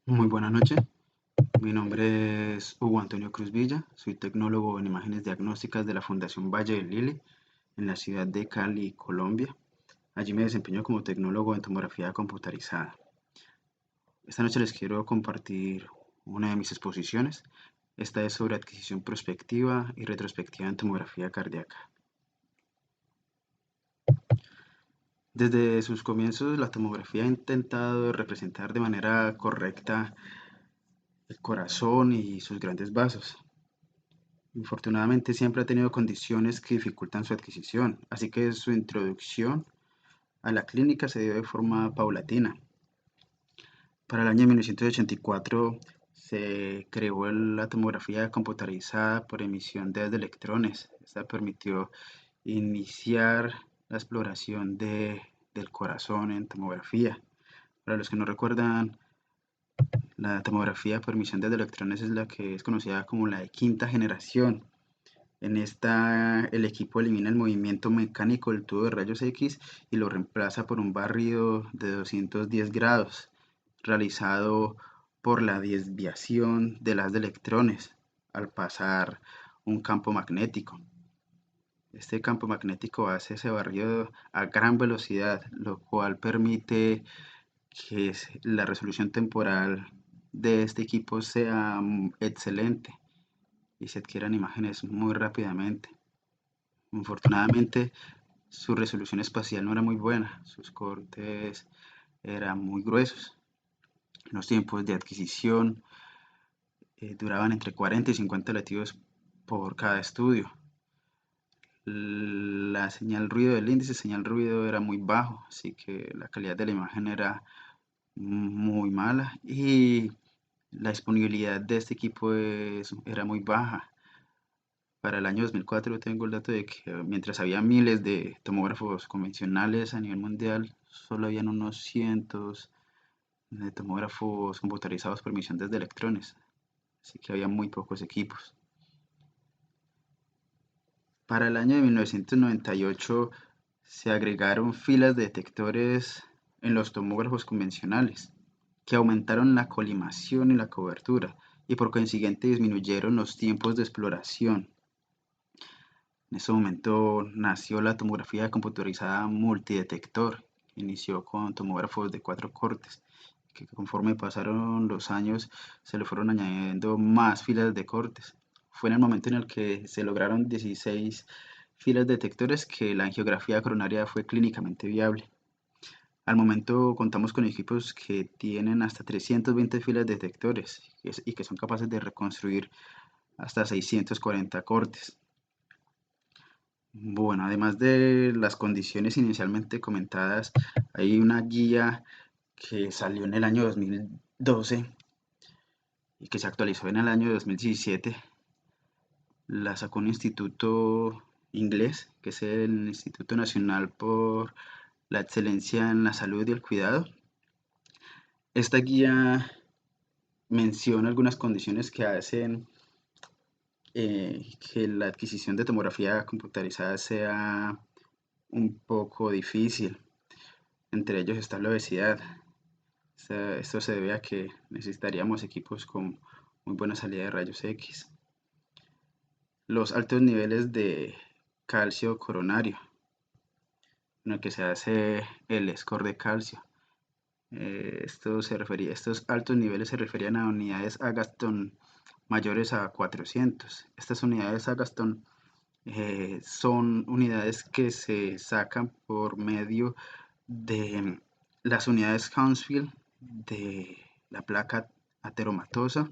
Muy buenas noches, mi nombre es Hugo Antonio Cruz Villa, soy tecnólogo en imágenes diagnósticas de la Fundación Valle del Lili en la ciudad de Cali, Colombia. Allí me desempeño como tecnólogo en tomografía computarizada. Esta noche les quiero compartir una de mis exposiciones. Esta es sobre adquisición prospectiva y retrospectiva en tomografía cardíaca. Desde sus comienzos, la tomografía ha intentado representar de manera correcta el corazón y sus grandes vasos. Infortunadamente siempre ha tenido condiciones que dificultan su adquisición, así que su introducción a la clínica se dio de forma paulatina. Para el año 1984 se creó la tomografía computarizada por emisión de electrones. Esta permitió iniciar la exploración del corazón en tomografía. Para los que no recuerdan, la tomografía por emisión de electrones es la que es conocida como la de quinta generación. En esta, el equipo elimina el movimiento mecánico del tubo de rayos X y lo reemplaza por un barrido de 210 grados, realizado por la desviación del haz de electrones al pasar un campo magnético. Este campo magnético hace ese barrido a gran velocidad, lo cual permite que la resolución temporal de este equipo sea excelente y se adquieran imágenes muy rápidamente. Infortunadamente, su resolución espacial no era muy buena, sus cortes eran muy gruesos, los tiempos de adquisición duraban entre 40 y 50 latidos por cada estudio. La señal ruido del índice señal ruido era muy bajo, así que la calidad de la imagen era muy mala y la disponibilidad de este equipo era muy baja. Para el año 2004 tengo el dato de que mientras había miles de tomógrafos convencionales a nivel mundial, solo habían unos cientos de tomógrafos computarizados por emisión de electrones, así que había muy pocos equipos. Para el año de 1998 se agregaron filas de detectores en los tomógrafos convencionales, que aumentaron la colimación y la cobertura, y por consiguiente disminuyeron los tiempos de exploración. En ese momento nació la tomografía computarizada multidetector. Inició con tomógrafos de 4 cortes, que conforme pasaron los años se le fueron añadiendo más filas de cortes. Fue en el momento en el que se lograron 16 filas de detectores que la angiografía coronaria fue clínicamente viable. Al momento contamos con equipos que tienen hasta 320 filas de detectores y que son capaces de reconstruir hasta 640 cortes. Bueno, además de las condiciones inicialmente comentadas, hay una guía que salió en el año 2012 y que se actualizó en el año 2017. La sacó un instituto inglés, que es el Instituto Nacional por la Excelencia en la Salud y el Cuidado. Esta guía menciona algunas condiciones que hacen que la adquisición de tomografía computarizada sea un poco difícil. Entre ellos está la obesidad. Esto se debe a que necesitaríamos equipos con muy buena salida de rayos X. Los altos niveles de calcio coronario, en el que se hace el score de calcio. Estos altos niveles se referían a unidades Agatston mayores a 400. Estas unidades Agatston son unidades que se sacan por medio de las unidades Hounsfield de la placa ateromatosa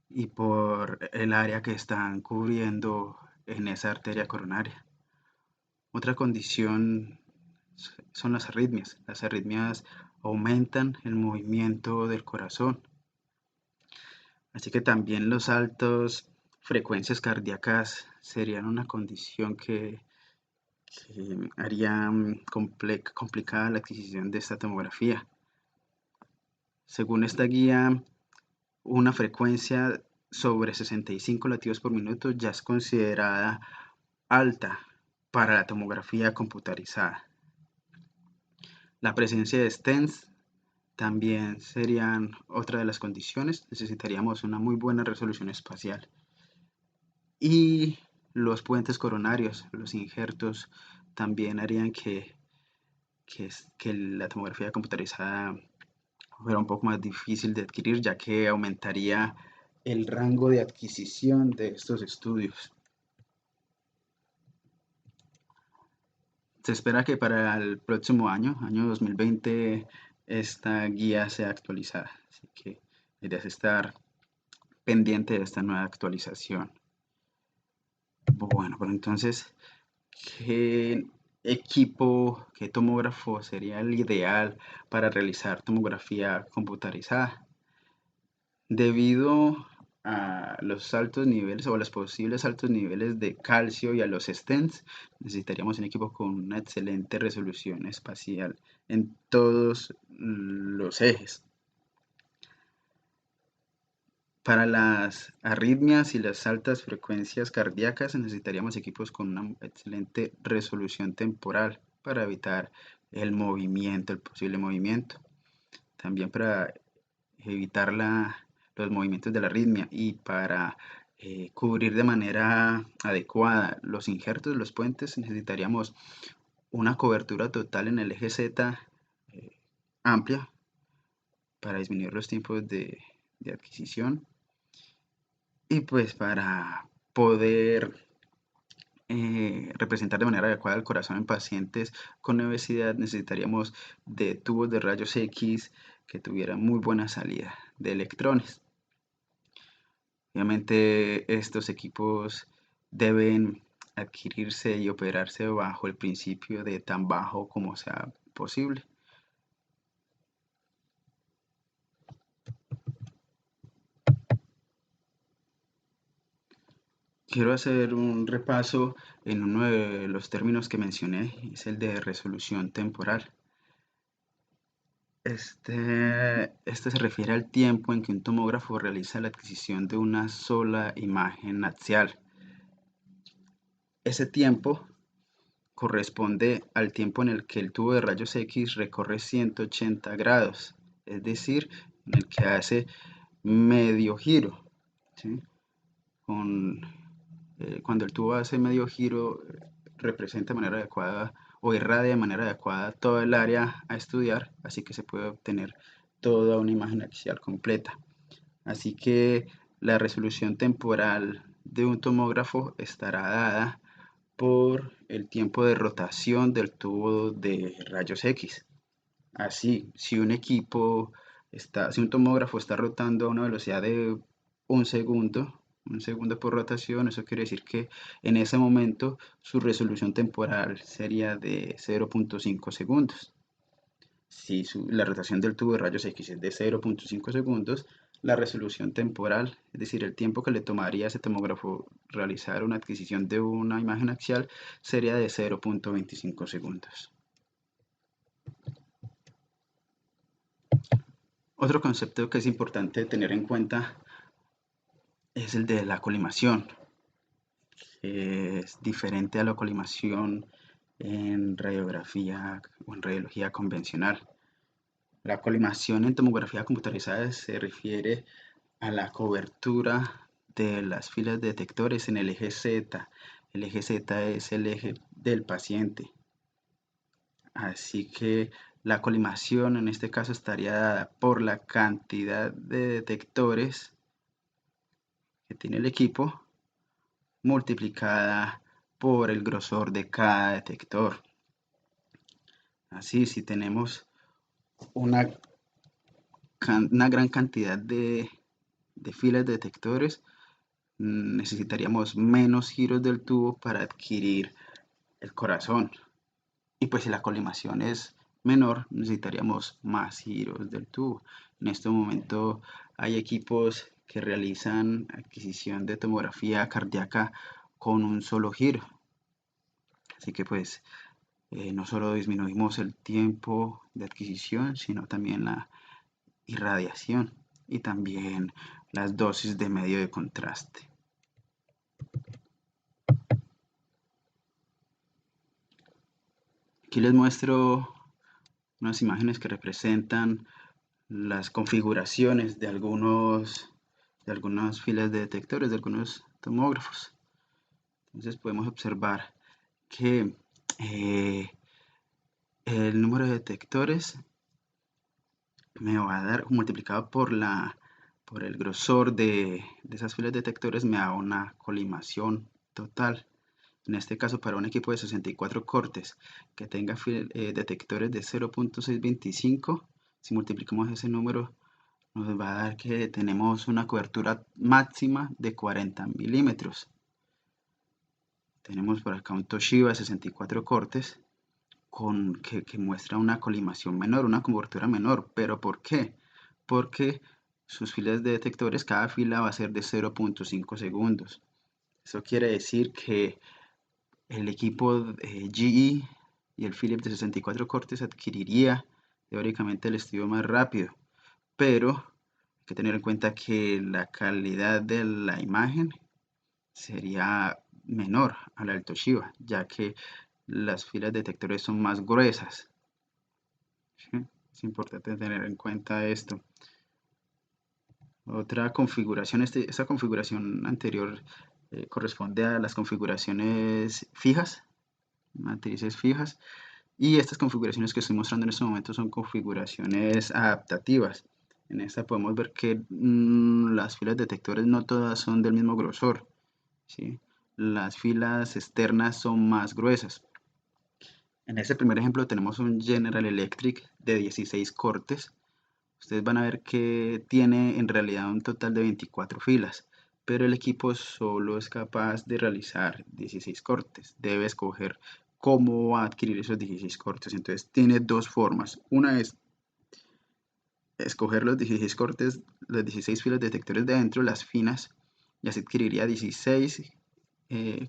y por el área que están cubriendo en esa arteria coronaria. Otra condición son las arritmias. Las arritmias aumentan el movimiento del corazón. Así que también los altos frecuencias cardíacas serían una condición que haría complicada la adquisición de esta tomografía. Según esta guía, una frecuencia sobre 65 latidos por minuto ya es considerada alta para la tomografía computarizada. La presencia de stents También serían otra de las condiciones, necesitaríamos una muy buena resolución espacial. Y los puentes coronarios, los injertos, también harían que la tomografía computarizada fuera un poco más difícil de adquirir, ya que aumentaría el rango de adquisición de estos estudios. Se espera que para el próximo año 2020, esta guía sea actualizada. Así que deberías estar pendiente de esta nueva actualización. Bueno, pero entonces, ¿qué equipo, qué tomógrafo sería el ideal para realizar tomografía computarizada? Debido a los altos niveles o a los posibles altos niveles de calcio y a los stents, necesitaríamos un equipo con una excelente resolución espacial en todos los ejes. Para las arritmias y las altas frecuencias cardíacas necesitaríamos equipos con una excelente resolución temporal para evitar el movimiento, el posible movimiento. También para evitar los movimientos de la arritmia y para cubrir de manera adecuada los injertos, los puentes, necesitaríamos una cobertura total en el eje Z amplia para disminuir los tiempos de adquisición y pues para poder representar de manera adecuada el corazón en pacientes con obesidad necesitaríamos de tubos de rayos X que tuvieran muy buena salida de electrones. Obviamente estos equipos deben adquirirse y operarse bajo el principio de tan bajo como sea posible. Quiero hacer un repaso en uno de los términos que mencioné, es el de resolución temporal. Este se refiere al tiempo en que un tomógrafo realiza la adquisición de una sola imagen axial. Ese tiempo corresponde al tiempo en el que el tubo de rayos X recorre 180 grados, es decir, en el que hace medio giro. ¿Sí? Con, cuando el tubo hace medio giro, representa de manera adecuada o irradia de manera adecuada toda el área a estudiar, así que se puede obtener toda una imagen axial completa. Así que la resolución temporal de un tomógrafo estará dada por el tiempo de rotación del tubo de rayos X. Así, si un tomógrafo está rotando a una velocidad de un segundo, un segundo por rotación, eso quiere decir que en ese momento su resolución temporal sería de 0.5 segundos. Si la rotación del tubo de rayos X es de 0.5 segundos, la resolución temporal, es decir, el tiempo que le tomaría a ese tomógrafo realizar una adquisición de una imagen axial, sería de 0.25 segundos. Otro concepto que es importante tener en cuenta es el de la colimación, que es diferente a la colimación en radiografía o en radiología convencional. La colimación en tomografía computarizada se refiere a la cobertura de las filas de detectores en el eje Z. El eje Z es el eje del paciente. Así que la colimación en este caso estaría dada por la cantidad de detectores que tiene el equipo multiplicada por el grosor de cada detector. Así, si tenemos una, una gran cantidad de filas de detectores, necesitaríamos menos giros del tubo para adquirir el corazón. Y pues si la colimación es menor, necesitaríamos más giros del tubo. En este momento hay equipos que realizan adquisición de tomografía cardíaca con un solo giro. Así que pues no solo disminuimos el tiempo de adquisición, sino también la irradiación y también las dosis de medio de contraste. Aquí les muestro unas imágenes que representan las configuraciones de algunas filas de detectores, de algunos tomógrafos. Entonces podemos observar que el número de detectores me va a dar multiplicado por el grosor de esas filas de detectores, me da una colimación total. En este caso, para un equipo de 64 cortes que tenga detectores de 0.625, si multiplicamos ese número, nos va a dar que tenemos una cobertura máxima de 40 milímetros. Tenemos por acá un Toshiba de 64 cortes que muestra una colimación menor, una cobertura menor. ¿Pero por qué? Porque sus filas de detectores, cada fila va a ser de 0.5 segundos. Eso quiere decir que el equipo GE y el Philips de 64 cortes adquiriría teóricamente el estudio más rápido, pero hay que tener en cuenta que la calidad de la imagen sería menor a la del Toshiba, ya que las filas detectores son más gruesas. ¿Sí? Es importante tener en cuenta esto. Otra configuración, esta configuración anterior corresponde a las configuraciones fijas, matrices fijas, y estas configuraciones que estoy mostrando en este momento son configuraciones adaptativas. En esta podemos ver que las filas detectores no todas son del mismo grosor, ¿sí? Las filas externas son más gruesas. En este primer ejemplo tenemos un General Electric de 16 cortes. Ustedes van a ver que tiene en realidad un total de 24 filas, pero el equipo solo es capaz de realizar 16 cortes. Debe escoger cómo va a adquirir esos 16 cortes. Entonces tiene dos formas. Una es escoger los 16 cortes, las 16 filas de detectores de adentro, las finas, y así adquiriría 16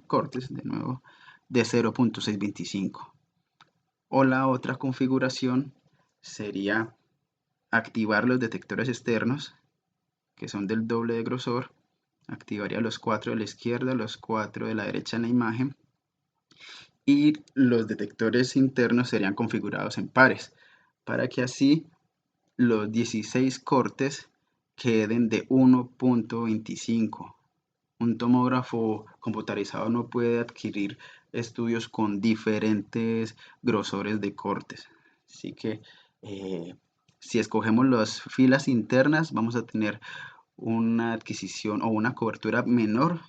cortes de nuevo de 0.625. O la otra configuración sería activar los detectores externos, que son del doble de grosor. Activaría los 4 de la izquierda, los 4 de la derecha en la imagen, y los detectores internos serían configurados en pares, para que así los 16 cortes queden de 1.25. Un tomógrafo computarizado no puede adquirir estudios con diferentes grosores de cortes. Así que si escogemos las filas internas, vamos a tener una adquisición o una cobertura menor.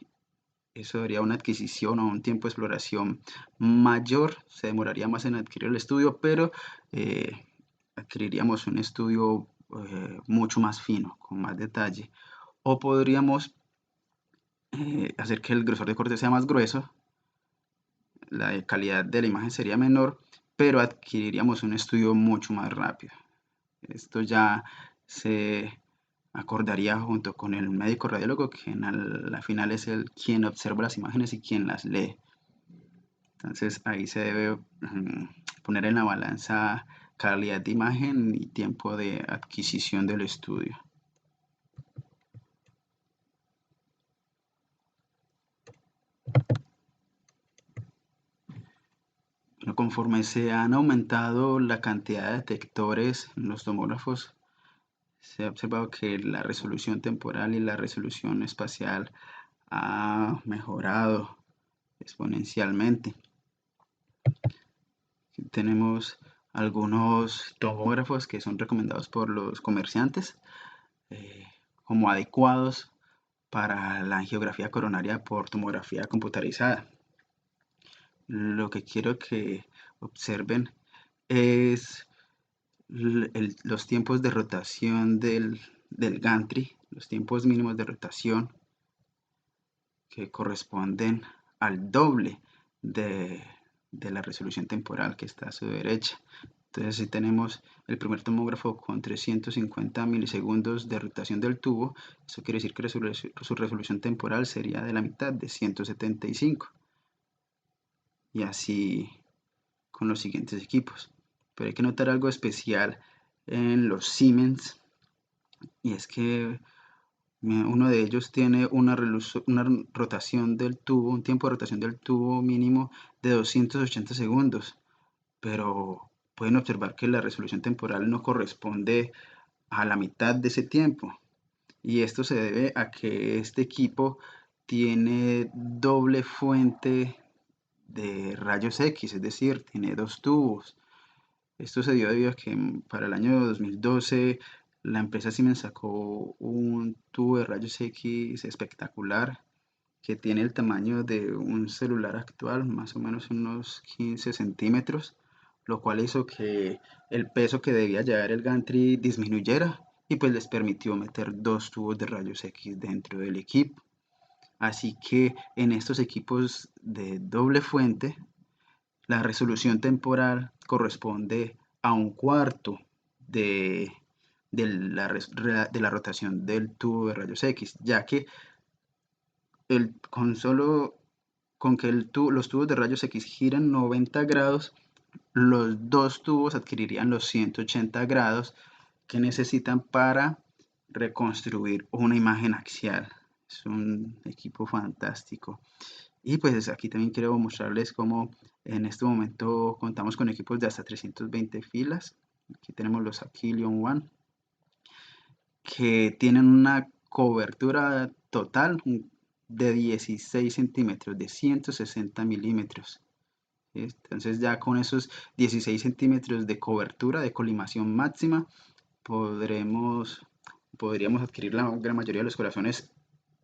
Eso daría una adquisición o un tiempo de exploración mayor. Se demoraría más en adquirir el estudio, pero eh, adquiriríamos un estudio mucho más fino, con más detalle. O podríamos hacer que el grosor de corte sea más grueso, la calidad de la imagen sería menor, pero adquiriríamos un estudio mucho más rápido. Esto ya se acordaría junto con el médico radiólogo, que al final es el quien observa las imágenes y quien las lee. Entonces ahí se debe poner en la balanza calidad de imagen y tiempo de adquisición del estudio. Conforme se han aumentado la cantidad de detectores en los tomógrafos, se ha observado que la resolución temporal y la resolución espacial ha mejorado exponencialmente. Tenemos algunos tomógrafos que son recomendados por los comerciantes como adecuados para la angiografía coronaria por tomografía computarizada. Lo que quiero que observen es los tiempos de rotación del gantry, los tiempos mínimos de rotación que corresponden al doble de, de la resolución temporal que está a su derecha. Entonces, si tenemos el primer tomógrafo con 350 milisegundos de rotación del tubo, eso quiere decir que su resolución temporal sería de la mitad, de 175. Y así con los siguientes equipos. Pero hay que notar algo especial en los Siemens, y es que uno de ellos tiene una rotación del tubo, un tiempo de rotación del tubo mínimo de 280 segundos, pero pueden observar que la resolución temporal no corresponde a la mitad de ese tiempo. Y esto se debe a que este equipo tiene doble fuente de rayos X, es decir, tiene dos tubos. Esto se dio debido a que para el año 2012 la empresa Siemens sacó un tubo de rayos X espectacular que tiene el tamaño de un celular actual, más o menos unos 15 centímetros, lo cual hizo que el peso que debía llevar el gantry disminuyera y pues les permitió meter dos tubos de rayos X dentro del equipo. Así que en estos equipos de doble fuente, la resolución temporal corresponde a un cuarto de, de la rotación del tubo de rayos X, ya que con solo con que los tubos de rayos X giran 90 grados, los dos tubos adquirirían los 180 grados que necesitan para reconstruir una imagen axial. Es un equipo fantástico. Y pues aquí también quiero mostrarles cómo en este momento contamos con equipos de hasta 320 filas. Aquí tenemos los Aquilion One, que tienen una cobertura total de 16 centímetros, de 160 milímetros. Entonces ya con esos 16 centímetros de cobertura, de colimación máxima, podríamos adquirir la gran mayoría de los corazones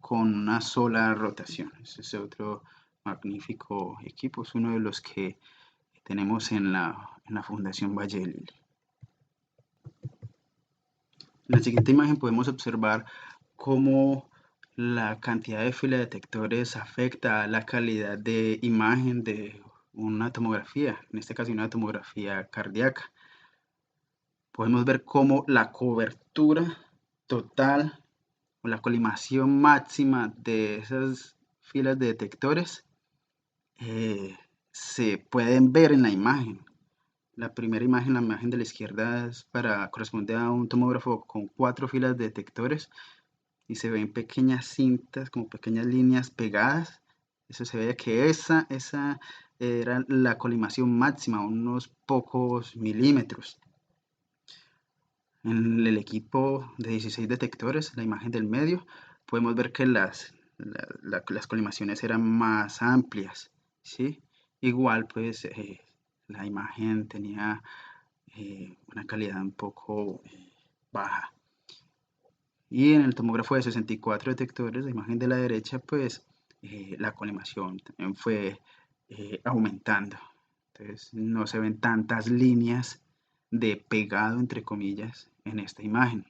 con una sola rotación. Este es otro magnífico equipo, es uno de los que tenemos en la Fundación Valle del Lili. En la siguiente imagen podemos observar cómo la cantidad de fila de detectores afecta a la calidad de imagen de una tomografía, en este caso una tomografía cardíaca. Podemos ver cómo la cobertura total o la colimación máxima de esas filas de detectores se pueden ver en la imagen. La primera imagen, la imagen de la izquierda, corresponde a un tomógrafo con 4 filas de detectores y se ven pequeñas cintas, como pequeñas líneas pegadas. Eso se ve que esa era la colimación máxima, unos pocos milímetros. En el equipo de 16 detectores, la imagen del medio, podemos ver que las colimaciones eran más amplias, ¿sí? Igual, pues, la imagen tenía una calidad un poco baja. Y en el tomógrafo de 64 detectores, la imagen de la derecha, pues la colimación también fue aumentando. Entonces no se ven tantas líneas de pegado, entre comillas, en esta imagen.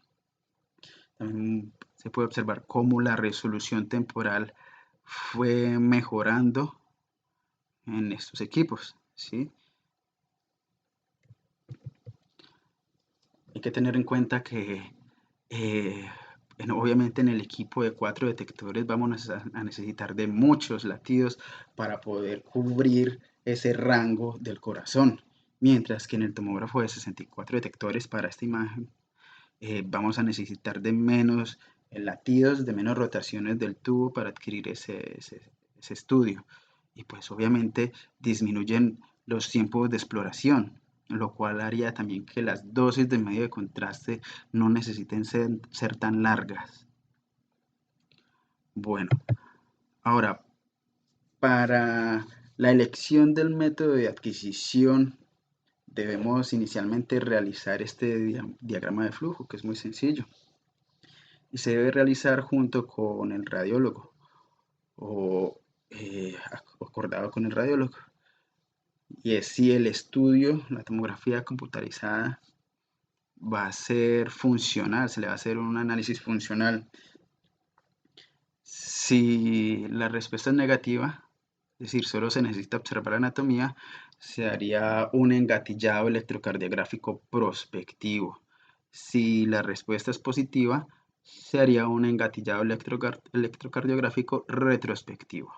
También se puede observar cómo la resolución temporal fue mejorando en estos equipos, ¿sí? Hay que tener en cuenta que obviamente en el equipo de 4 detectores vamos a necesitar de muchos latidos para poder cubrir ese rango del corazón, mientras que en el tomógrafo de 64 detectores para esta imagen vamos a necesitar de menos latidos, de menos rotaciones del tubo para adquirir ese estudio. Y pues obviamente disminuyen los tiempos de exploración, lo cual haría también que las dosis de medio de contraste no necesiten ser tan largas. Bueno, ahora, para la elección del método de adquisición, debemos inicialmente realizar este diagrama de flujo, que es muy sencillo, y se debe realizar junto con el radiólogo o acordado con el radiólogo. Y es si el estudio, la tomografía computarizada, va a ser funcional, se le va a hacer un análisis funcional. Si la respuesta es negativa, es decir, solo se necesita observar anatomía, se haría un engatillado electrocardiográfico prospectivo. Si la respuesta es positiva, se haría un engatillado electrocardiográfico retrospectivo.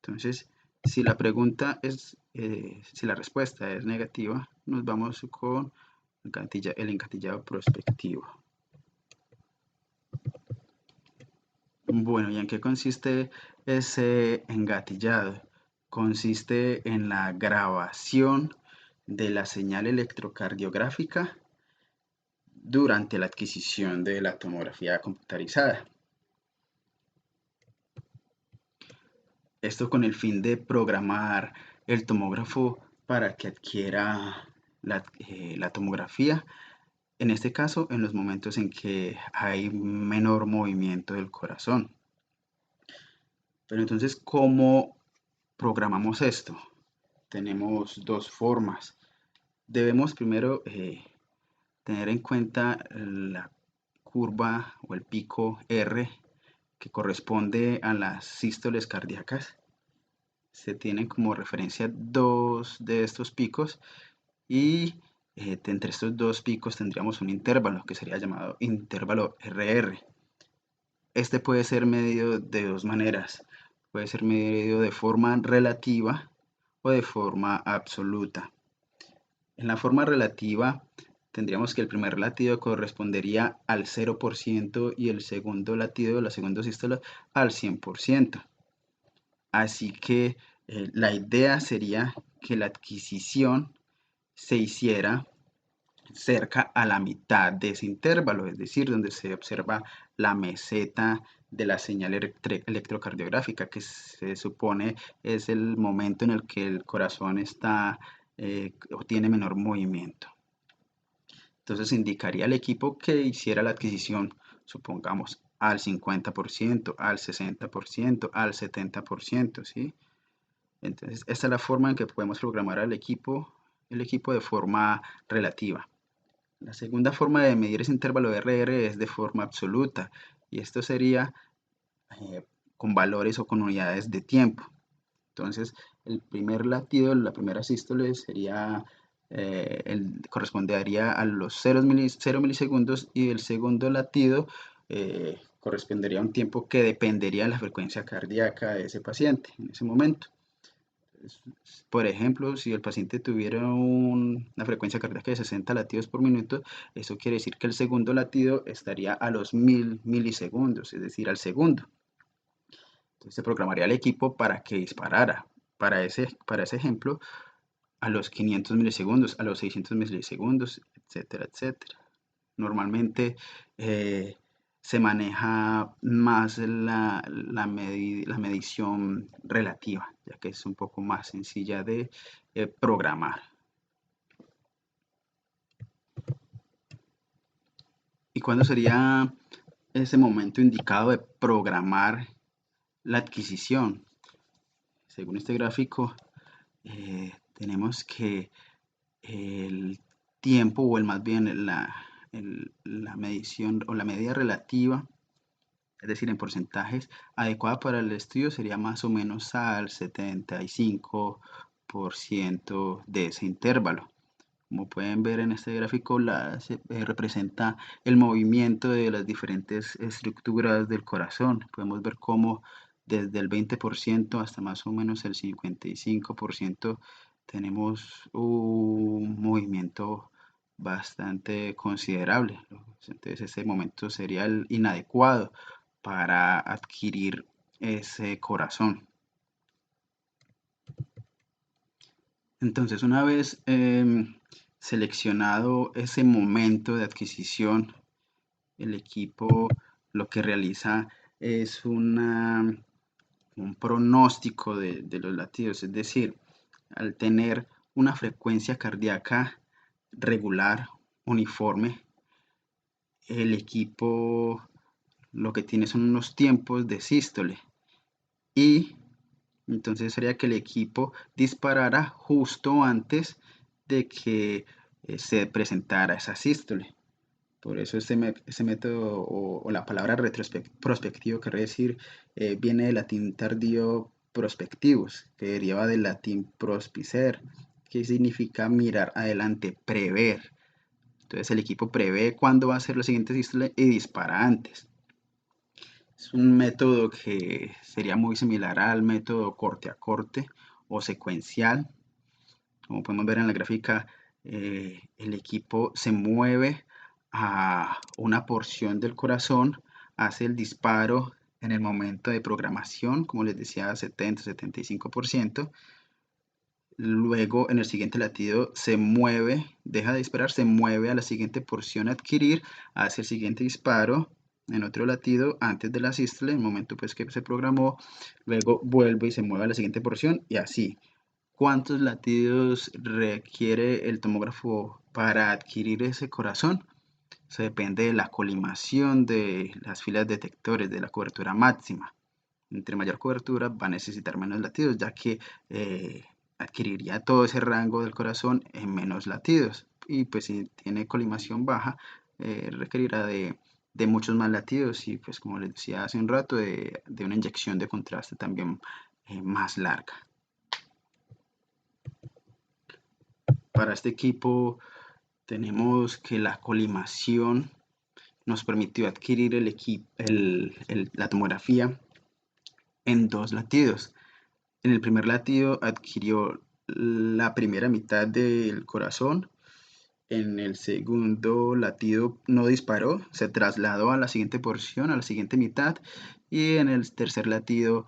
Entonces, si la pregunta es, si la respuesta es negativa, nos vamos con el engatillado prospectivo. Bueno, ¿y en qué consiste ese engatillado? Consiste en la grabación de la señal electrocardiográfica durante la adquisición de la tomografía computarizada. Esto con el fin de programar el tomógrafo para que adquiera la tomografía, en este caso en los momentos en que hay menor movimiento del corazón. Pero entonces, ¿cómo programamos esto? Tenemos dos formas. Debemos primero tener en cuenta la curva o el pico R que corresponde a las sístoles cardíacas. Se tienen como referencia dos de estos picos y entre estos dos picos tendríamos un intervalo que sería llamado intervalo RR. Este puede ser medido de dos maneras. Puede ser medido de forma relativa o de forma absoluta. En la forma relativa tendríamos que el primer latido correspondería al 0% y el segundo latido, la segunda sístola, al 100%. Así que la idea sería que la adquisición se hiciera cerca a la mitad de ese intervalo, es decir, donde se observa la meseta de la señal electrocardiográfica, que se supone es el momento en el que el corazón está o tiene menor movimiento. Entonces indicaría al equipo que hiciera la adquisición, supongamos, al 50%, al 60%, al 70%, ¿sí? Entonces, esta es la forma en que podemos programar al equipo, el equipo de forma relativa. La segunda forma de medir ese intervalo de RR es de forma absoluta, y esto sería con valores o con unidades de tiempo. Entonces, el primer latido, la primera sístole sería, correspondería a los 0 milisegundos, y el segundo latido correspondería a un tiempo que dependería de la frecuencia cardíaca de ese paciente en ese momento. Por ejemplo, si el paciente tuviera una frecuencia cardíaca de 60 latidos por minuto, eso quiere decir que el segundo latido estaría a los 1000 milisegundos, es decir, al segundo. Entonces se programaría el equipo para que disparara para ese ejemplo a los 500 milisegundos, a los 600 milisegundos, etcétera, etcétera. Normalmente se maneja más la medición relativa, ya que es un poco más sencilla de programar. ¿Y cuándo sería ese momento indicado de programar la adquisición? Según este gráfico, tenemos que el tiempo, o más bien la medición o la medida relativa, es decir, en porcentajes, adecuada para el estudio sería más o menos al 75% de ese intervalo. Como pueden ver en este gráfico, representa el movimiento de las diferentes estructuras del corazón. Podemos ver cómo desde el 20% hasta más o menos el 55% tenemos un movimiento bastante considerable. Entonces ese momento sería el inadecuado para adquirir ese corazón. Entonces, una vez seleccionado ese momento de adquisición, el equipo lo que realiza es un pronóstico de los latidos, es decir, al tener una frecuencia cardíaca regular, uniforme, el equipo lo que tiene son unos tiempos de sístole, y entonces sería que el equipo disparara justo antes de que se presentara esa sístole. Por eso este método o la palabra prospectivo quiere decir, viene del latín tardío prospectivus, que deriva del latín prospicer, que significa mirar adelante, prever. Entonces el equipo prevé cuándo va a ser la siguiente sístole y dispara antes. Es un método que sería muy similar al método corte a corte o secuencial. Como podemos ver en la gráfica, el equipo se mueve a una porción del corazón, hace el disparo en el momento de programación, como les decía, 70-75%, Luego en el siguiente latido se mueve, deja de disparar, se mueve a la siguiente porción a adquirir, hace el siguiente disparo en otro latido antes de la sístole, en el momento pues que se programó, luego vuelve y se mueve a la siguiente porción y así. ¿Cuántos latidos requiere el tomógrafo para adquirir ese corazón? Eso depende de la colimación de las filas detectores, de la cobertura máxima. Entre mayor cobertura va a necesitar menos latidos, ya que adquiriría todo ese rango del corazón en menos latidos. Y pues si tiene colimación baja, requerirá de muchos más latidos y pues como les decía hace un rato, de una inyección de contraste también más larga. Para este equipo tenemos que la colimación nos permitió adquirir la tomografía en dos latidos. En el primer latido adquirió la primera mitad del corazón. En el segundo latido no disparó, se trasladó a la siguiente porción, a la siguiente mitad. Y en el tercer latido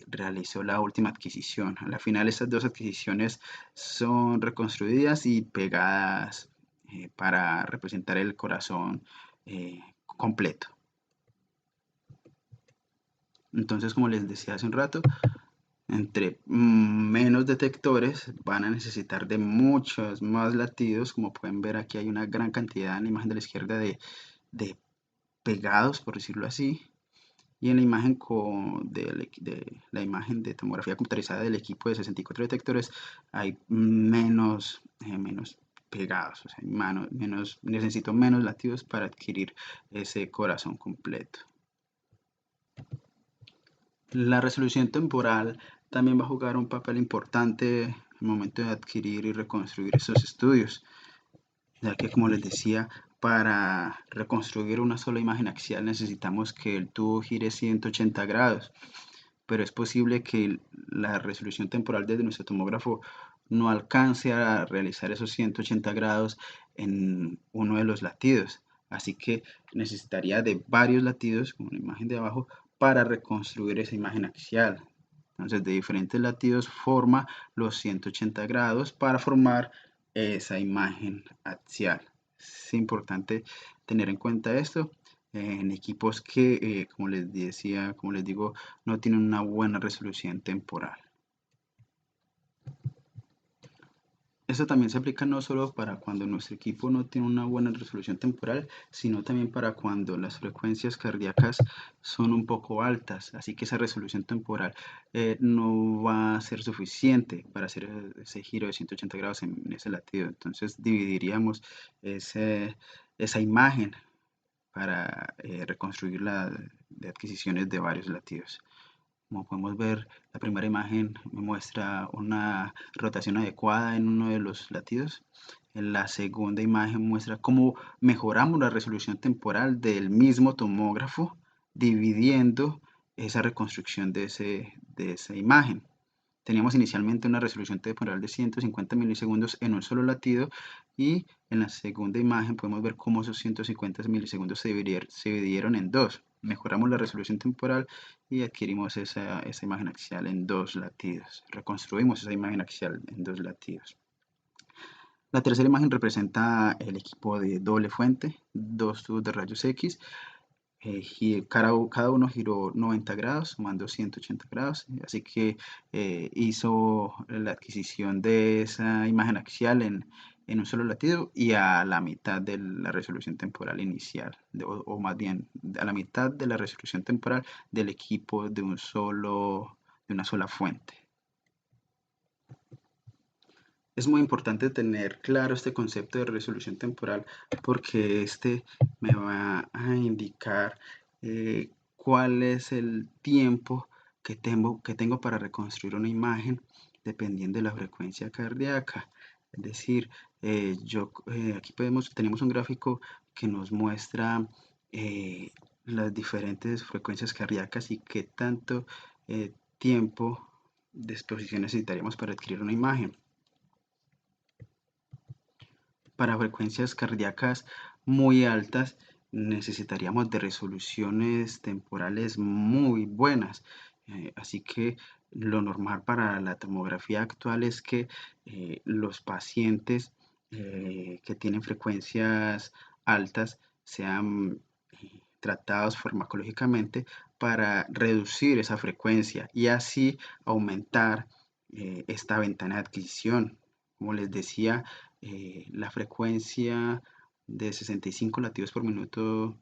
realizó la última adquisición. A la final estas dos adquisiciones son reconstruidas y pegadas para representar el corazón completo. Entonces, como les decía hace un rato, entre menos detectores van a necesitar de muchos más latidos. Como pueden ver, aquí hay una gran cantidad en la imagen de la izquierda de pegados, por decirlo así. Y en la imagen de la imagen de tomografía computarizada del equipo de 64 detectores hay menos pegados, o sea, necesito menos latidos para adquirir ese corazón completo. La resolución temporal también va a jugar un papel importante en el momento de adquirir y reconstruir esos estudios, ya que como les decía, para reconstruir una sola imagen axial necesitamos que el tubo gire 180 grados, pero es posible que la resolución temporal desde nuestro tomógrafo no alcance a realizar esos 180 grados en uno de los latidos. Así que necesitaría de varios latidos, como la imagen de abajo, para reconstruir esa imagen axial. Entonces, de diferentes latidos forma los 180 grados para formar esa imagen axial. Es importante tener en cuenta esto en equipos que, como les decía, como les digo, no tienen una buena resolución temporal. Esto también se aplica no solo para cuando nuestro equipo no tiene una buena resolución temporal, sino también para cuando las frecuencias cardíacas son un poco altas, así que esa resolución temporal no va a ser suficiente para hacer ese giro de 180 grados en ese latido. Entonces dividiríamos esa imagen para reconstruirla de adquisiciones de varios latidos. Como podemos ver, la primera imagen me muestra una rotación adecuada en uno de los latidos. En la segunda imagen muestra cómo mejoramos la resolución temporal del mismo tomógrafo dividiendo esa reconstrucción de esa imagen. Teníamos inicialmente una resolución temporal de 150 milisegundos en un solo latido y en la segunda imagen podemos ver cómo esos 150 milisegundos se dividieron en dos. Mejoramos la resolución temporal y adquirimos esa imagen axial en dos latidos. Reconstruimos esa imagen axial en dos latidos. La tercera imagen representa el equipo de doble fuente, dos tubos de rayos X. Cada uno giró 90 grados, sumando 180 grados. Así que hizo la adquisición de esa imagen axial en un solo latido y a la mitad de la resolución temporal inicial, o más bien a la mitad de la resolución temporal del equipo de una sola fuente. Es muy importante tener claro este concepto de resolución temporal porque este me va a indicar cuál es el tiempo que tengo para reconstruir una imagen dependiendo de la frecuencia cardíaca. Es decir, aquí tenemos un gráfico que nos muestra las diferentes frecuencias cardíacas y qué tanto tiempo de exposición necesitaríamos para adquirir una imagen. Para frecuencias cardíacas muy altas necesitaríamos de resoluciones temporales muy buenas. Así que Lo normal para la tomografía actual es que los pacientes que tienen frecuencias altas sean tratados farmacológicamente para reducir esa frecuencia y así aumentar esta ventana de adquisición. Como les decía, la frecuencia de 65 latidos por minuto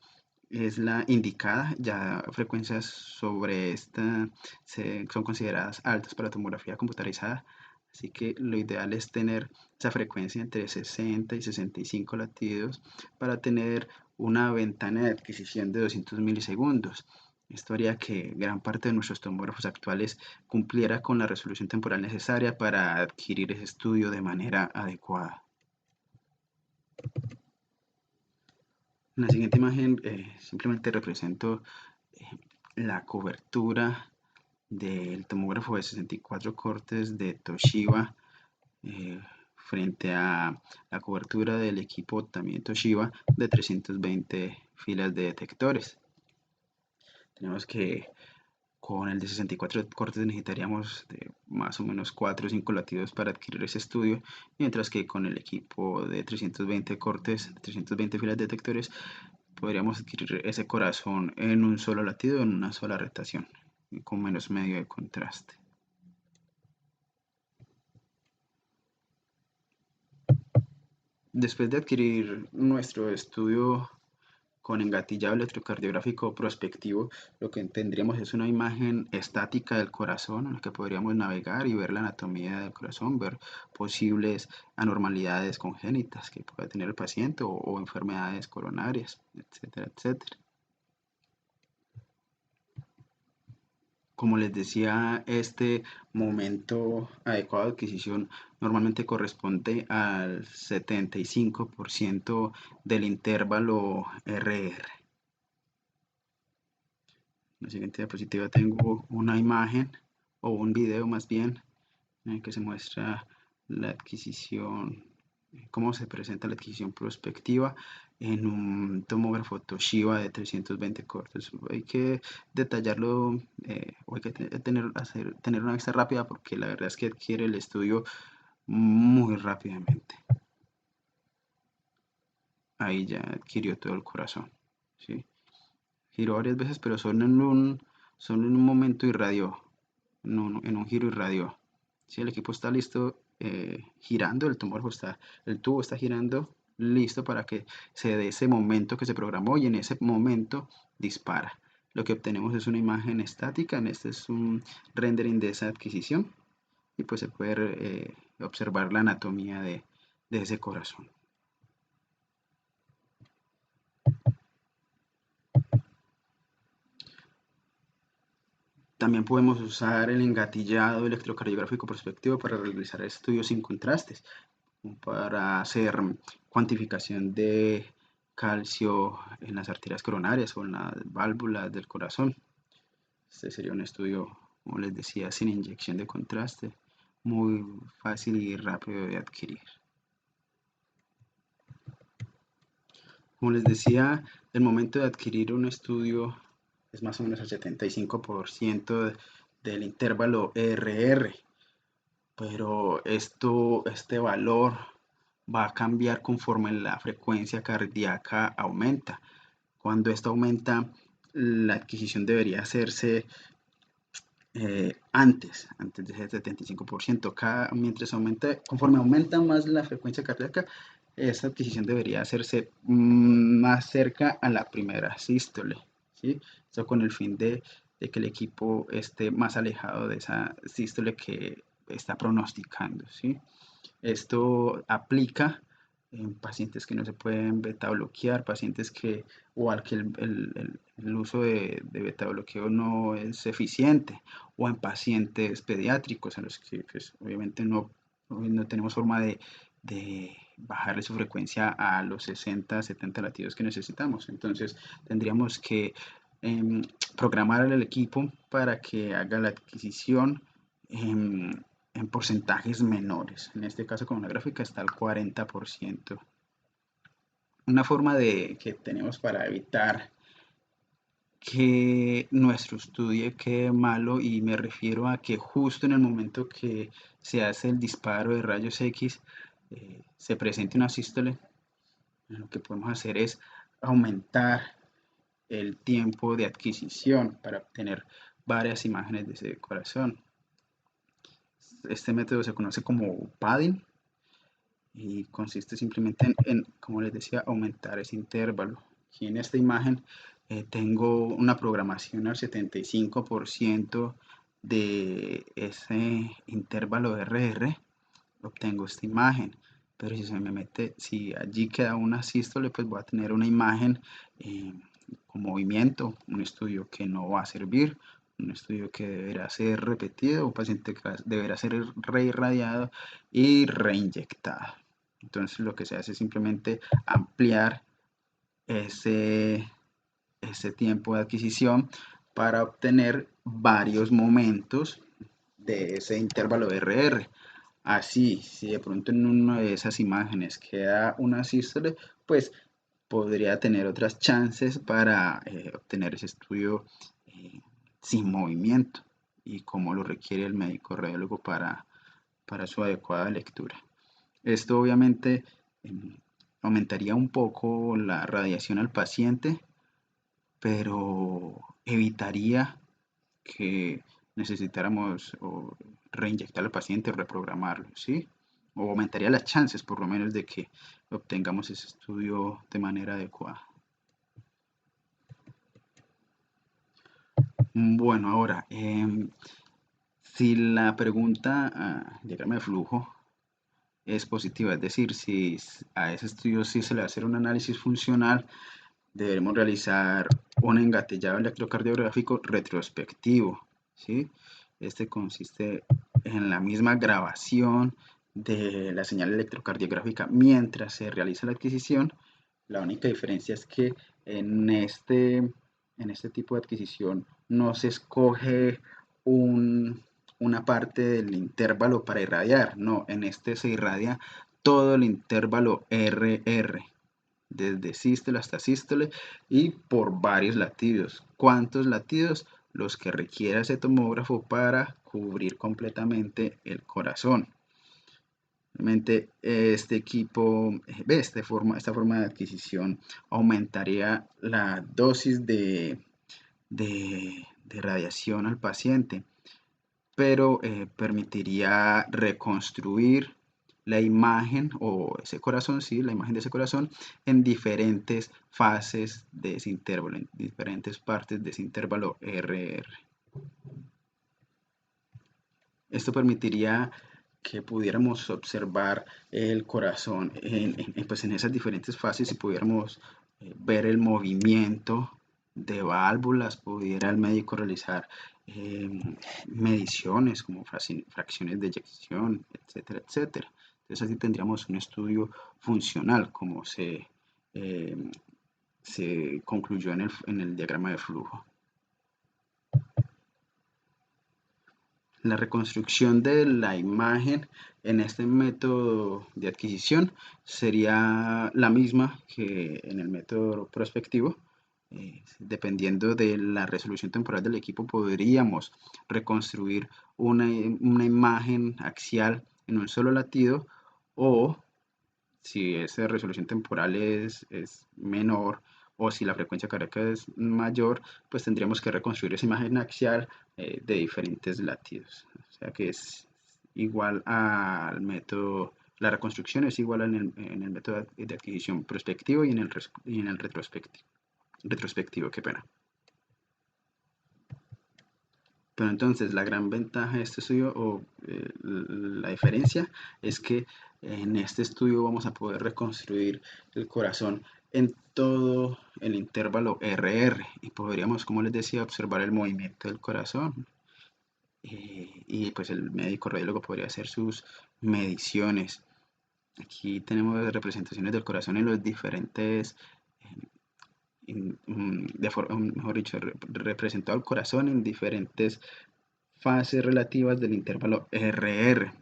es la indicada. Ya frecuencias sobre esta son consideradas altas para tomografía computarizada. Así que lo ideal es tener esa frecuencia entre 60 y 65 latidos para tener una ventana de adquisición de 200 milisegundos. Esto haría que gran parte de nuestros tomógrafos actuales cumpliera con la resolución temporal necesaria para adquirir ese estudio de manera adecuada. En la siguiente imagen simplemente represento eh, la cobertura del tomógrafo de 64 cortes de Toshiba frente a la cobertura del equipo también Toshiba de 320 filas de detectores. Tenemos que con el de 64 cortes necesitaríamos de más o menos 4 o 5 latidos para adquirir ese estudio, mientras que con el equipo de 320 cortes, 320 filas de detectores, podríamos adquirir ese corazón en un solo latido, en una sola rotación, con menos medio de contraste. Después de adquirir nuestro estudio con engatillado electrocardiográfico prospectivo, lo que tendríamos es una imagen estática del corazón en la que podríamos navegar y ver la anatomía del corazón, ver posibles anormalidades congénitas que pueda tener el paciente o enfermedades coronarias, etcétera, etcétera. Como les decía, este momento adecuado de adquisición normalmente corresponde al 75% del intervalo RR. En la siguiente diapositiva tengo una imagen o un video más bien en el que se muestra la adquisición, cómo se presenta la adquisición prospectiva en un tomógrafo Toshiba de 320 cortes. Hay que detallarlo o hay que tener una vista rápida porque la verdad es que adquiere el estudio muy rápidamente. Ahí ya adquirió todo el corazón, ¿sí? Giró varias veces, pero son en un momento irradió, en un giro irradió. Si el equipo está listo girando, el tubo está girando listo para que se dé ese momento que se programó y en ese momento dispara. Lo que obtenemos es una imagen estática, en este es un rendering de esa adquisición y pues se puede observar la anatomía de ese corazón. También podemos usar el engatillado electrocardiográfico prospectivo para realizar estudios sin contrastes, para hacer cuantificación de calcio en las arterias coronarias o en las válvulas del corazón. Este sería un estudio, como les decía, sin inyección de contraste, muy fácil y rápido de adquirir. Como les decía, el momento de adquirir un estudio es más o menos el 75% del intervalo RR, pero este valor va a cambiar conforme la frecuencia cardíaca aumenta. Cuando esto aumenta, la adquisición debería hacerse antes de ese 75%. Mientras conforme aumenta más la frecuencia cardíaca, esta adquisición debería hacerse más cerca a la primera sístole, ¿sí? Esto con el fin de que el equipo esté más alejado de esa sístole que está pronosticando, ¿sí? Esto aplica en pacientes que no se pueden beta bloquear, pacientes que, o al que el uso de beta bloqueo no es eficiente, o en pacientes pediátricos en los que pues, obviamente no tenemos forma de bajarle su frecuencia a los 60, 70 latidos que necesitamos. Entonces tendríamos que programar al equipo para que haga la adquisición en porcentajes menores. En este caso, con una gráfica está al 40%. Una forma que tenemos para evitar que nuestro estudio quede malo, y me refiero a que justo en el momento que se hace el disparo de rayos X se presente una sístole. Lo que podemos hacer es aumentar el tiempo de adquisición para obtener varias imágenes de ese corazón. Este método se conoce como padding y consiste simplemente como les decía, aumentar ese intervalo. Aquí en esta imagen tengo una programación al 75% de ese intervalo RR, obtengo esta imagen. Pero si allí queda una sístole, pues voy a tener una imagen con movimiento, un estudio que no va a servir, un estudio que deberá ser repetido, un paciente que deberá ser reirradiado y reinyectado. Entonces lo que se hace es simplemente ampliar ese tiempo de adquisición para obtener varios momentos de ese intervalo RR. Así, si de pronto en una de esas imágenes queda una sístole, pues podría tener otras chances para obtener ese estudio eh, sin movimiento, y como lo requiere el médico radiólogo para su adecuada lectura. Esto obviamente aumentaría un poco la radiación al paciente, pero evitaría que necesitáramos reinyectar al paciente o reprogramarlo, ¿sí? O aumentaría las chances, por lo menos, de que obtengamos ese estudio de manera adecuada. Bueno, ahora, si la pregunta diagrama de flujo es positiva, es decir, si a ese estudio sí se le va a hacer un análisis funcional, deberemos realizar un engatellado electrocardiográfico retrospectivo, ¿sí? Este consiste en la misma grabación de la señal electrocardiográfica mientras se realiza la adquisición. La única diferencia es que en este tipo de adquisición no se escoge una parte del intervalo para irradiar, no, en este se irradia todo el intervalo RR, desde sístole hasta sístole, y por varios latidos. ¿Cuántos latidos? Los que requiera ese tomógrafo para cubrir completamente el corazón. Realmente este equipo, esta forma de adquisición aumentaría la dosis de radiación al paciente, pero permitiría reconstruir la imagen o ese corazón, sí, la imagen de ese corazón en diferentes fases de ese intervalo, en diferentes partes de ese intervalo RR. Esto permitiría que pudiéramos observar el corazón pues en esas diferentes fases, y pudiéramos ver el movimiento de válvulas, pudiera el médico realizar mediciones como fracciones de eyección, etcétera, etcétera. Entonces así tendríamos un estudio funcional, como eh, se concluyó en el diagrama de flujo. La reconstrucción de la imagen en este método de adquisición sería la misma que en el método prospectivo. Dependiendo de la resolución temporal del equipo, podríamos reconstruir una imagen axial en un solo latido, o si esa resolución temporal es menor, o si la frecuencia cardíaca es mayor, pues tendríamos que reconstruir esa imagen axial de diferentes latidos. O sea que es igual al método, la reconstrucción es igual en el método de adquisición prospectivo y en el retrospectivo, qué pena. Pero entonces la gran ventaja de este estudio, o la diferencia, es que en este estudio vamos a poder reconstruir el corazón en todo el intervalo RR, y podríamos, como les decía, observar el movimiento del corazón, y pues el médico radiólogo podría hacer sus mediciones. Aquí tenemos representaciones del corazón en los diferentes, mejor dicho, representado el corazón en diferentes fases relativas del intervalo RR.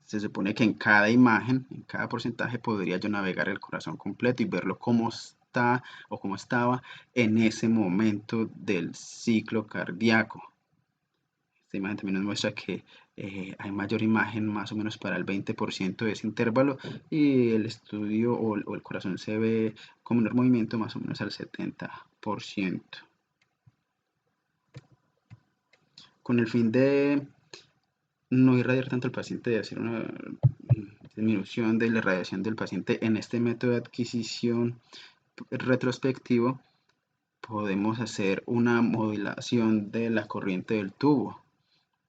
Se supone que en cada imagen, en cada porcentaje, podría yo navegar el corazón completo y verlo cómo está o cómo estaba en ese momento del ciclo cardíaco. Esta imagen también nos muestra que hay mayor imagen más o menos para el 20% de ese intervalo y el estudio o el corazón se ve con menor movimiento más o menos al 70%. Con el fin de no irradiar tanto al paciente, de hacer una disminución de la irradiación del paciente en este método de adquisición retrospectivo, podemos hacer una modulación de la corriente del tubo.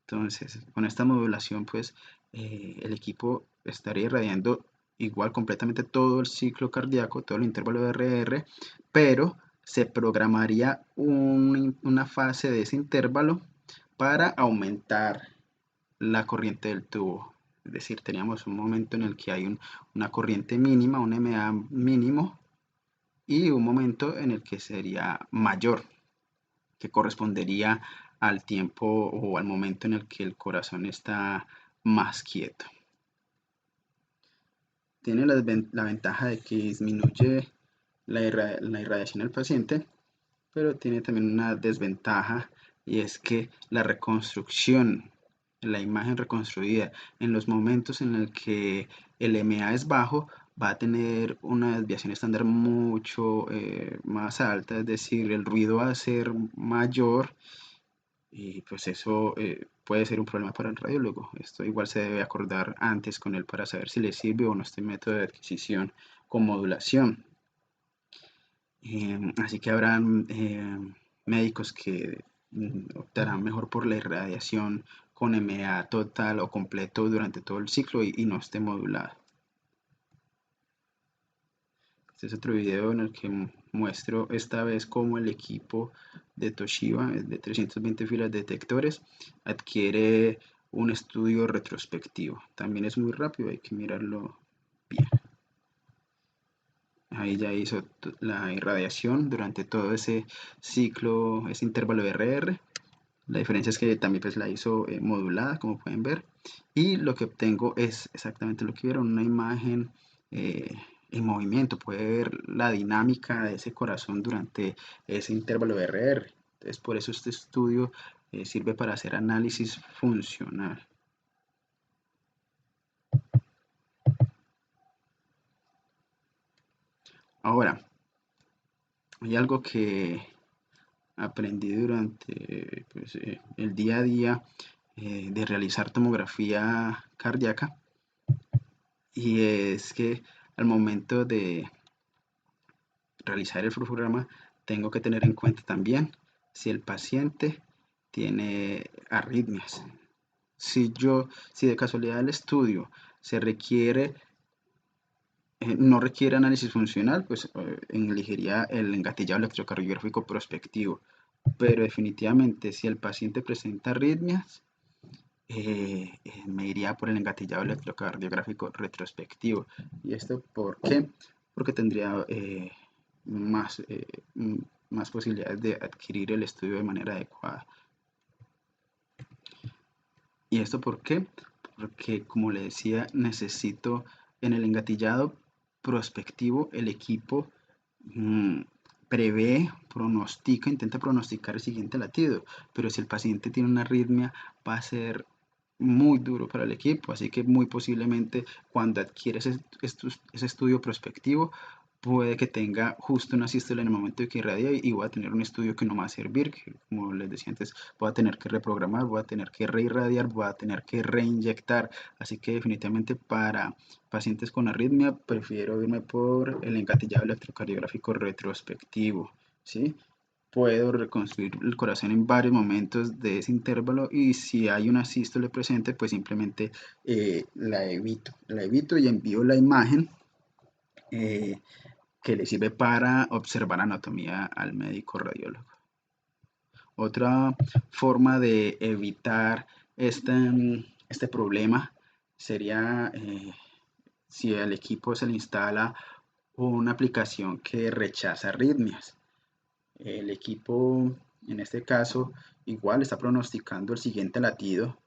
Entonces, con esta modulación, pues el equipo estaría irradiando igual completamente todo el ciclo cardíaco, todo el intervalo de RR, pero se programaría una fase de ese intervalo para aumentar la corriente del tubo. Es decir, teníamos un momento en el que hay una corriente mínima, un MA mínimo, y un momento en el que sería mayor, que correspondería al tiempo o al momento en el que el corazón está más quieto. Tiene la ventaja de que disminuye la irradiación al paciente, pero tiene también una desventaja, y es que la reconstrucción, la imagen reconstruida en los momentos en el que el MA es bajo, va a tener una desviación estándar mucho más alta, es decir, el ruido va a ser mayor y pues eso puede ser un problema para el radiólogo. Esto igual se debe acordar antes con él para saber si le sirve o no este método de adquisición con modulación. Así que habrán médicos que optarán mejor por la irradiación con MA total o completo durante todo el ciclo y no esté modulado. Este es otro video en el que muestro esta vez cómo el equipo de Toshiba de 320 filas de detectores adquiere un estudio retrospectivo. También es muy rápido, hay que mirarlo bien. Ahí ya hizo la irradiación durante todo ese ciclo, ese intervalo de RR. La diferencia es que también pues la hizo modulada, como pueden ver. Y lo que obtengo es exactamente lo que vieron, una imagen en movimiento. Puede ver la dinámica de ese corazón durante ese intervalo de RR. Entonces por eso este estudio sirve para hacer análisis funcional. Ahora, hay algo que aprendí durante pues, el día a día de realizar tomografía cardíaca, y es que al momento de realizar el flujograma tengo que tener en cuenta también si el paciente tiene arritmias. Si de casualidad el estudio se requiere no requiere análisis funcional, pues elegiría el engatillado electrocardiográfico prospectivo. Pero definitivamente si el paciente presenta arritmias, me iría por el engatillado electrocardiográfico retrospectivo. ¿Y esto por qué? Porque tendría más, más posibilidades de adquirir el estudio de manera adecuada. ¿Y esto por qué? Porque, como le decía, necesito en el engatillado prospectivo el equipo prevé, pronostica, intenta pronosticar el siguiente latido, pero si el paciente tiene una arritmia va a ser muy duro para el equipo, así que muy posiblemente cuando adquiere ese estudio prospectivo puede que tenga justo una sístole en el momento de que irradia y voy a tener un estudio que no me va a servir, que como les decía antes, voy a tener que reprogramar, voy a tener que reirradiar, voy a tener que reinyectar, así que definitivamente para pacientes con arritmia prefiero irme por el engatillado electrocardiográfico retrospectivo, ¿sí? Puedo reconstruir el corazón en varios momentos de ese intervalo y si hay una sístole presente, pues simplemente la evito y envío la imagen que le sirve para observar anatomía al médico radiólogo. Otra forma de evitar este problema sería si al equipo se le instala una aplicación que rechaza arritmias. El equipo, en este caso, igual está pronosticando el siguiente latido,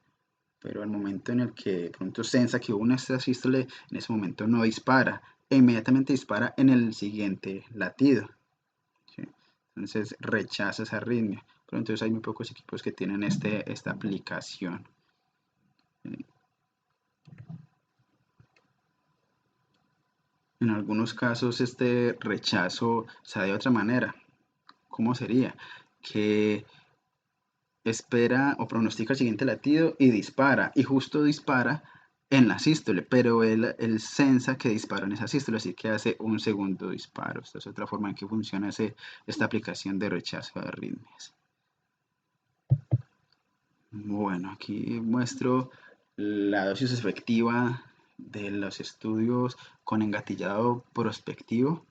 pero al momento en el que de pronto sensa que hubo una sístole, en ese momento no dispara. e inmediatamente dispara en el siguiente latido, ¿sí? Entonces rechaza esa arritmia. Pero entonces hay muy pocos equipos que tienen esta aplicación. En algunos casos este rechazo se da de otra manera. ¿Cómo sería? Que espera o pronostica el siguiente latido y dispara, y justo dispara en la sístole, pero él sensa que disparó en esa sístole, así que hace un segundo disparo. Esta es otra forma en que funciona esta aplicación de rechazo de arritmias. Bueno, aquí muestro la dosis efectiva de los estudios con engatillado prospectivo,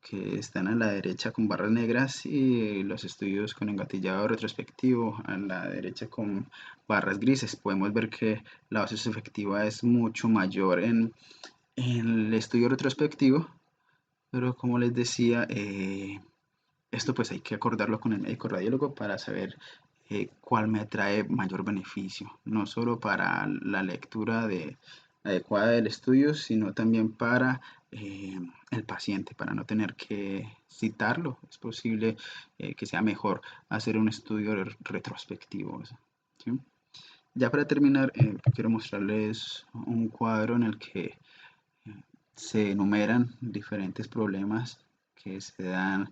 que están a la derecha con barras negras, y los estudios con engatillado retrospectivo a la derecha con barras grises. Podemos ver que la dosis efectiva es mucho mayor en el estudio retrospectivo, pero como les decía, esto pues hay que acordarlo con el médico radiólogo para saber cuál me trae mayor beneficio, no solo para la lectura adecuada del estudio, sino también para el paciente, para no tener que citarlo. Es posible que sea mejor hacer un estudio retrospectivo, ¿sí? Ya para terminar, quiero mostrarles un cuadro en el que se enumeran diferentes problemas que se dan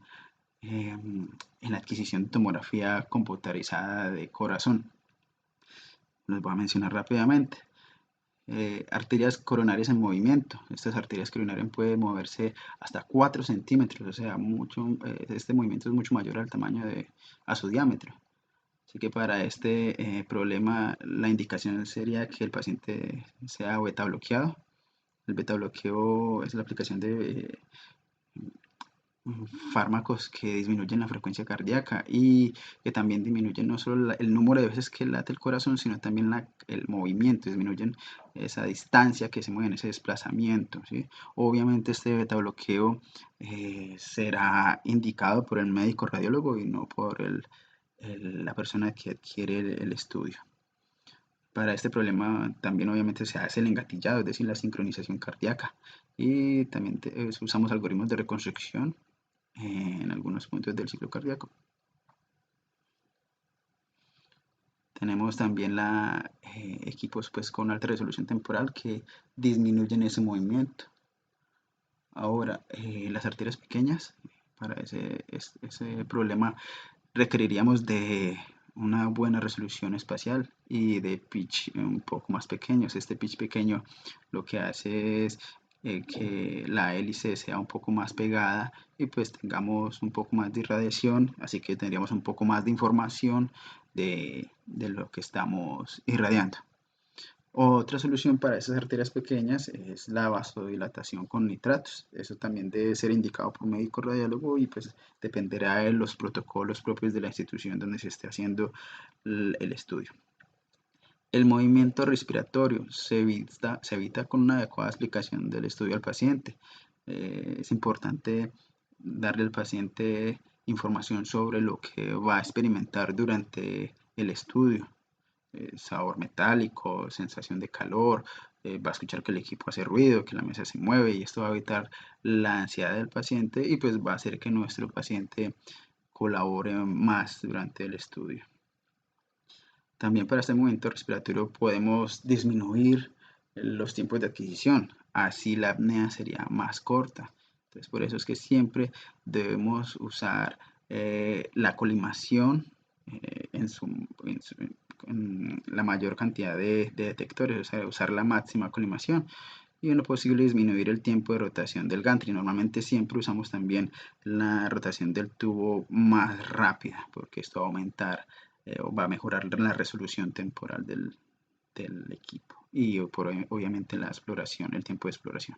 en la adquisición de tomografía computarizada de corazón. Los voy a mencionar rápidamente. Arterias coronarias en movimiento. Estas arterias coronarias pueden moverse hasta 4 centímetros, o sea, este movimiento es mucho mayor al tamaño a su diámetro. Así que para este problema la indicación sería que el paciente sea beta bloqueado. El beta bloqueo es la aplicación de fármacos que disminuyen la frecuencia cardíaca y que también disminuyen no solo el número de veces que late el corazón, sino también el movimiento, disminuyen esa distancia que se mueve en ese desplazamiento, ¿sí? Obviamente este beta bloqueo será indicado por el médico radiólogo y no por la persona que adquiere el estudio. Para este problema también obviamente se hace el engatillado, es decir, la sincronización cardíaca, y también usamos algoritmos de reconstrucción en algunos puntos del ciclo cardíaco. Tenemos también equipos pues, con alta resolución temporal que disminuyen ese movimiento. Ahora, las arterias pequeñas, para ese problema requeriríamos de una buena resolución espacial y de pitch un poco más pequeños. Este pitch pequeño lo que hace es que la hélice sea un poco más pegada y pues tengamos un poco más de irradiación, así que tendríamos un poco más de información de lo que estamos irradiando. Otra solución para esas arterias pequeñas es la vasodilatación con nitratos. Eso también debe ser indicado por un médico radiólogo y pues dependerá de los protocolos propios de la institución donde se esté haciendo el estudio. El movimiento respiratorio se evita con una adecuada explicación del estudio al paciente. Es importante darle al paciente información sobre lo que va a experimentar durante el estudio. Sabor metálico, sensación de calor, va a escuchar que el equipo hace ruido, que la mesa se mueve, y esto va a evitar la ansiedad del paciente y pues va a hacer que nuestro paciente colabore más durante el estudio. También para este movimiento respiratorio podemos disminuir los tiempos de adquisición, así la apnea sería más corta. Entonces por eso es que siempre debemos usar la colimación en la mayor cantidad de detectores, o sea, usar la máxima colimación, y en lo posible disminuir el tiempo de rotación del gantry. Normalmente siempre usamos también la rotación del tubo más rápida, porque esto va a aumentar o va a mejorar la resolución temporal del equipo y obviamente la exploración, el tiempo de exploración.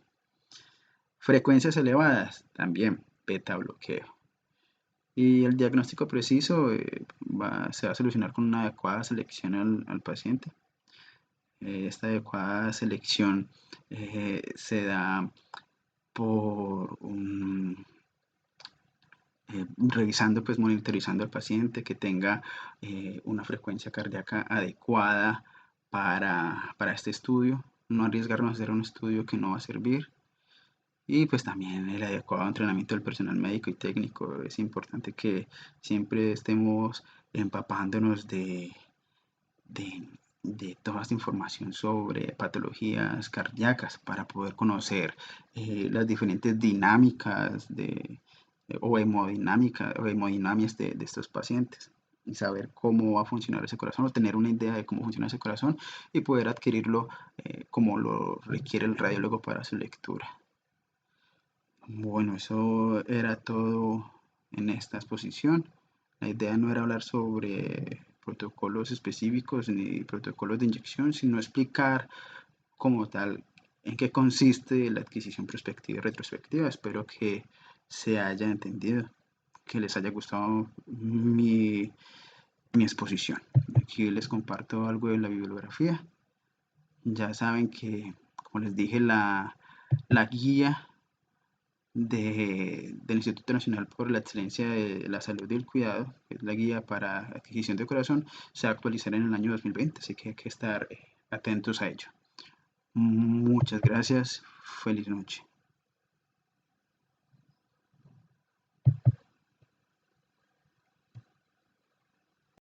Frecuencias elevadas, también beta bloqueo. Y el diagnóstico preciso se va a solucionar con una adecuada selección al paciente. Esta adecuada selección se da por revisando, pues monitorizando al paciente que tenga una frecuencia cardíaca adecuada para este estudio, no arriesgarnos a hacer un estudio que no va a servir. Y pues también el adecuado entrenamiento del personal médico y técnico. Es importante que siempre estemos empapándonos de, de toda esta información sobre patologías cardíacas para poder conocer las diferentes dinámicas o hemodinamias de estos pacientes y saber cómo va a funcionar ese corazón o tener una idea de cómo funciona ese corazón y poder adquirirlo como lo requiere el radiólogo para su lectura. Bueno, eso era todo en esta exposición. La idea no era hablar sobre protocolos específicos ni protocolos de inyección, sino explicar como tal en qué consiste la adquisición prospectiva y retrospectiva. Espero que se haya entendido, que les haya gustado mi exposición. Aquí les comparto algo de la bibliografía. Ya saben que, como les dije, la guía del Instituto Nacional por la Excelencia de la Salud y el Cuidado, que es la guía para adquisición de corazón, se va a actualizar en el año 2020, así que hay que estar atentos a ello. Muchas gracias, feliz noche.